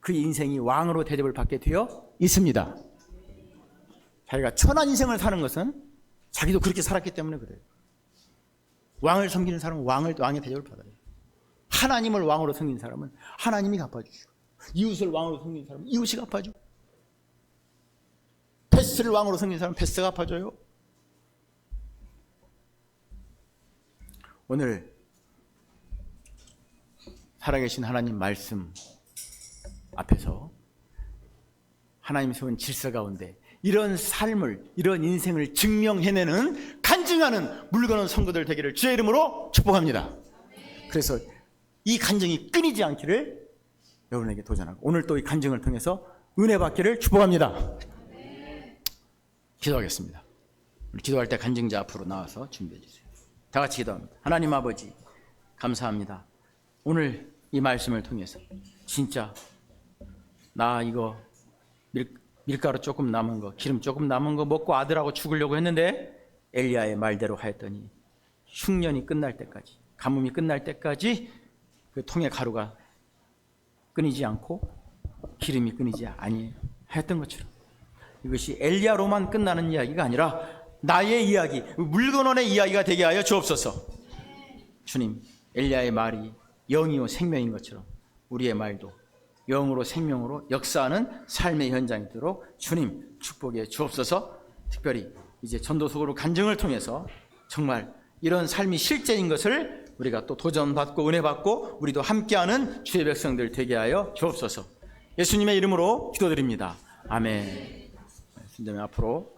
그 인생이 왕으로 대접을 받게 되어 있습니다. 자기가 천한 인생을 사는 것은 자기도 그렇게 살았기 때문에 그래요. 왕을 섬기는 사람은 왕의 대접을 받아요. 하나님을 왕으로 섬긴 사람은 하나님이 갚아주시고, 이웃을 왕으로 섬긴 사람은 이웃이 갚아주고, 베스트를 왕으로 섬긴 사람은 베스트가 갚아줘요. 오늘 살아계신 하나님 말씀 앞에서 하나님 세운 질서 가운데 이런 삶을, 이런 인생을 증명해내는, 간증하는 물건은 성도들 되기를 주의 이름으로 축복합니다. 그래서 이 간증이 끊이지 않기를 여러분에게 도전하고, 오늘 또 이 간증을 통해서 은혜 받기를 축복합니다. 기도하겠습니다. 기도할 때 간증자 앞으로 나와서 준비해 주세요. 다 같이 기도합니다. 하나님 아버지, 감사합니다. 오늘 이 말씀을 통해서 진짜 나 이거 밀가루 조금 남은 거, 기름 조금 남은 거 먹고 아들하고 죽으려고 했는데 엘리야의 말대로 하였더니 흉년이 끝날 때까지, 가뭄이 끝날 때까지 그 통의 가루가 끊이지 않고 기름이 끊이지 아니하였던 것처럼, 이것이 엘리야로만 끝나는 이야기가 아니라 나의 이야기, 물건원의 이야기가 되게 하여 주옵소서. 주님, 엘리야의 말이 영이요 생명인 것처럼 우리의 말도 영으로 생명으로 역사하는 삶의 현장이 되도록 주님 축복해 주옵소서. 특별히 이제 전도서로 간증을 통해서 정말 이런 삶이 실제인 것을 우리가 또 도전받고 은혜받고 우리도 함께하는 주의 백성들 되게 하여 주옵소서. 예수님의 이름으로 기도드립니다. 아멘. 선생님 앞으로